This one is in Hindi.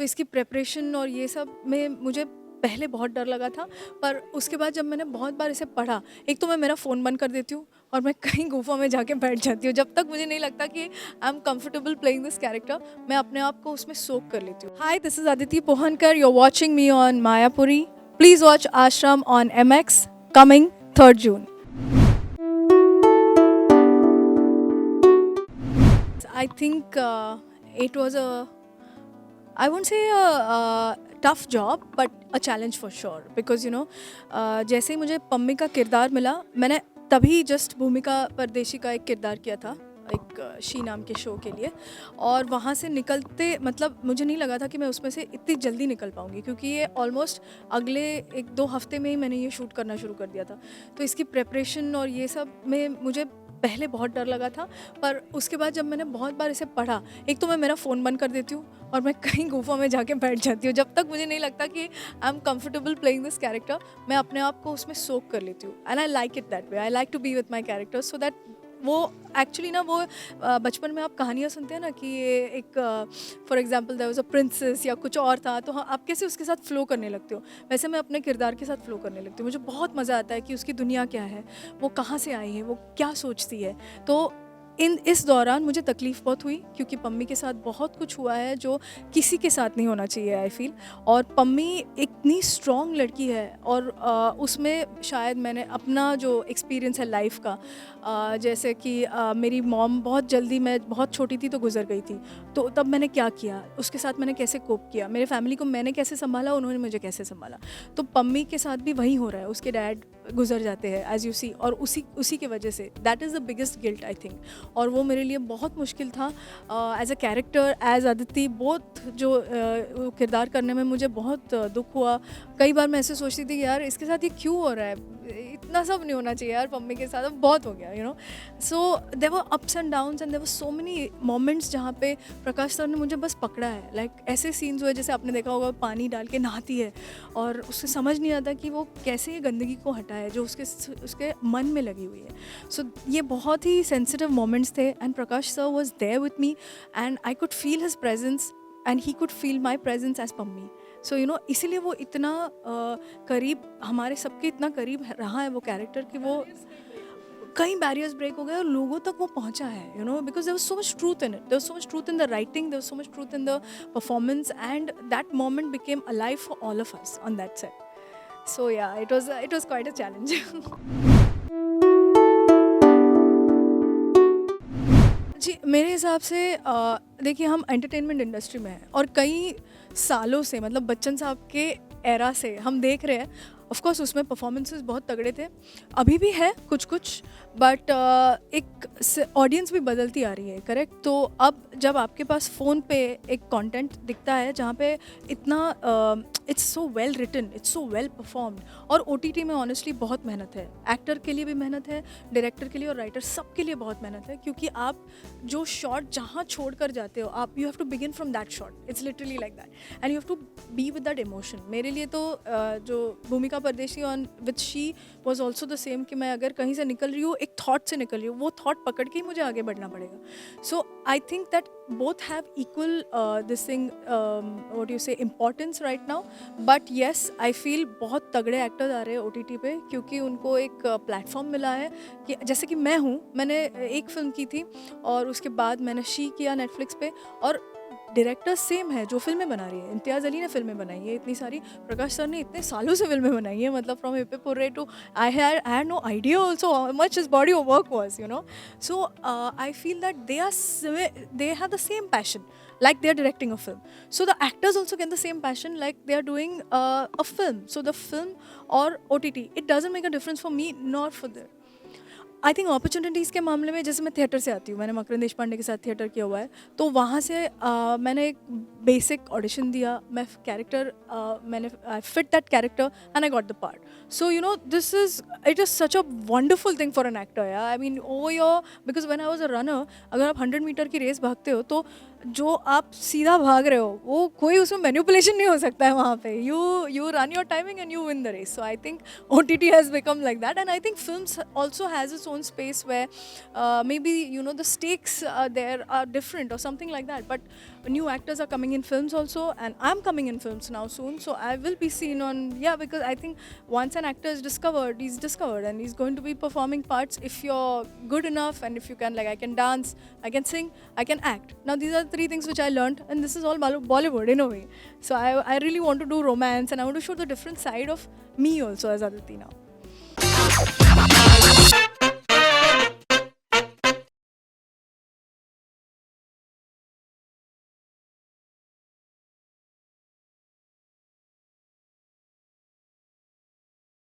तो इसकी प्रिपरेशन और ये सब में मुझे पहले बहुत डर लगा था, पर उसके बाद जब मैंने बहुत बार इसे पढ़ा, एक तो मैं मेरा फ़ोन बंद कर देती हूँ और मैं कहीं गुफा में जाके बैठ जाती हूँ। जब तक मुझे नहीं लगता कि I am comfortable playing this character, मैं अपने आप को उसमें सोक कर लेती हूँ। Hi, this is Aditi Pohankar, you are watching me on Mayapuri. Please watch Aashram on MX, coming 3rd June. I think it was I won't say a tough job, but a challenge for sure. Because जैसे ही मुझे पम्मी का किरदार मिला, मैंने तभी जस्ट भूमिका परदेशी का एक किरदार किया था एक शी नाम के शो के लिए, और वहाँ से निकलते मतलब मुझे नहीं लगा था कि मैं उसमें से इतनी जल्दी निकल पाऊँगी, क्योंकि ये ऑलमोस्ट अगले 1-2 हफ्ते में ही मैंने ये शूट करना शुरू कर दिया था। तो इसकी प्रिपरेशन और ये सब में मुझे पहले बहुत डर लगा था, पर उसके बाद जब मैंने बहुत बार इसे पढ़ा, एक तो मैं मेरा फ़ोन बंद कर देती हूँ और मैं कहीं गुफा में जाके बैठ जाती हूँ। जब तक मुझे नहीं लगता कि I am comfortable playing this character, मैं अपने आप को उसमें सोक कर लेती हूँ। And I like it that way, I like to be with my character, so that वो एक्चुअली ना वो बचपन में आप कहानियाँ सुनते हैं ना कि ये एक for example there was a princess या कुछ और था, तो हाँ आप कैसे उसके साथ फ्लो करने लगते हो, वैसे मैं अपने किरदार के साथ फ्लो करने लगती हूँ। मुझे बहुत मज़ा आता है कि उसकी दुनिया क्या है, वो कहाँ से आई है, वो क्या सोचती है। तो इस दौरान मुझे तकलीफ़ बहुत हुई, क्योंकि पम्मी के साथ बहुत कुछ हुआ है जो किसी के साथ नहीं होना चाहिए आई फील। और पम्मी इतनी स्ट्रॉन्ग लड़की है, और उसमें शायद मैंने अपना जो एक्सपीरियंस है लाइफ का, जैसे कि मेरी मॉम बहुत जल्दी, मैं बहुत छोटी थी तो गुजर गई थी, तो तब मैंने क्या किया, उसके साथ मैंने कैसे कोप किया, मेरे फैमिली को मैंने कैसे संभाला, उन्होंने मुझे कैसे संभाला। तो पम्मी के साथ भी वही हो रहा है, उसके डैड गुजर जाते हैं एज यू सी, और उसी की वजह से that is the biggest guilt I think. और वो मेरे लिए बहुत मुश्किल था as a character, as Aditi, both जो किरदार करने में मुझे बहुत दुख हुआ। कई बार मैं ऐसे सोचती थी कि यार इसके साथ ये क्यों हो रहा है, इतना सब नहीं होना चाहिए यार, पम्मी के साथ अब बहुत हो गया so there were ups and downs and there were so many moments जहाँ पे प्रकाश सर ने मुझे बस पकड़ा है। लाइक ऐसे सीन्स हुए जैसे आपने देखा होगा, पानी डाल के नहाती है और उसे समझ नहीं आता कि वो कैसे ये गंदगी को हटाए जो उसके मन में लगी हुई है। सो ये बहुत ही सेंसिटिव मोमेंट्स थे, and Prakash sir was there with me, and I could feel his presence and he could feel my presence as Pammi. So इसीलिए वो इतना करीब, हमारे सबके इतना करीब रहा है वो कैरेक्टर, कि वो कई बैरियर्स ब्रेक हो गए और लोगों तक वो पहुंचा है because there was so much truth in it, there was so much truth in the writing, there was so much truth in the performance, and that moment became alive for all of us on that set. So yeah it was quite a challenge. जी, मेरे हिसाब से देखिए, हम एंटरटेनमेंट इंडस्ट्री में हैं और कई सालों से, मतलब बच्चन साहब के एरा से हम देख रहे हैं। ऑफ कोर्स उसमें परफॉर्मेंसेस बहुत तगड़े थे, अभी भी है कुछ कुछ, बट एक ऑडियंस भी बदलती आ रही है, करेक्ट। तो अब जब आपके पास फ़ोन पे एक कंटेंट दिखता है जहाँ पे इतना it's so well written, it's so well performed, और OTT में ऑनेस्टली बहुत मेहनत है, एक्टर के लिए भी मेहनत है, डायरेक्टर के लिए और राइटर सबके लिए बहुत मेहनत है, क्योंकि आप जो शॉट जहाँ छोड़ कर जाते हो, आप you have to begin from that shot, it's literally like that, and you have to be with that emotion. मेरे लिए तो जो Bhumika Pardeshi on with she was also the same, कि मैं अगर कहीं से निकल रही हूँ, एक थॉट से निकल रही हूँ, वो थॉट पकड़ के ही मुझे आगे बढ़ना पड़ेगा। So I think that both have equal this thing, what do you say, importance right now, but yes, I feel बहुत तगड़े एक्टर्स आ रहे हैं OTT पे, क्योंकि उनको एक प्लेटफॉर्म मिला है। कि जैसे कि मैंने एक फिल्म की थी और उसके बाद मैंने शी किया नेटफ्लिक्स पे, और डायरेक्टर सेम है जो फिल्में बना रही है। इम्तियाज़ अली ने फिल्में बनाई है इतनी सारी, प्रकाश सर ने इतने सालों से फिल्में बनाई है, मतलब फ्रॉम हिप्पी पुर्रे to I had no idea also how much his body of work was so I feel that they have the same passion like they are directing a film, so the actors also get the same passion like they are doing a film. So the film or OTT, it doesn't make a difference for me nor for them. I think opportunities के मामले में, जैसे मैं थिएटर से आती हूँ, मैंने मकरंद देशपांडे के साथ थिएटर किया हुआ है, तो वहाँ से मैंने एक बेसिक ऑडिशन दिया, मैं कैरेक्टर मैंने I fit that character and I got the part. So this it is such a wonderful thing for an actor यार। I mean over your, because when I was a runner, अगर आप 100 मीटर की रेस भागते हो तो जो आप सीधा भाग रहे हो, वो कोई उसमें मैनिपुलेशन नहीं हो सकता है वहाँ पे। You run your timing and you win the race. So I think OTT has become like that, and I think films also has its own space where maybe you know the stakes there are different or something like that. But new actors are coming in films also, and I'm coming in films now soon, so I will be seen on, yeah, because I think once an actor is discovered, he's discovered, and he's going to be performing parts if you're good enough, and if you can, like, I can dance, I can sing, I can act. Now these are three things which I learned, and this is all Bollywood in a way. So I really want to do romance, and I want to show the different side of me also as Aditi now.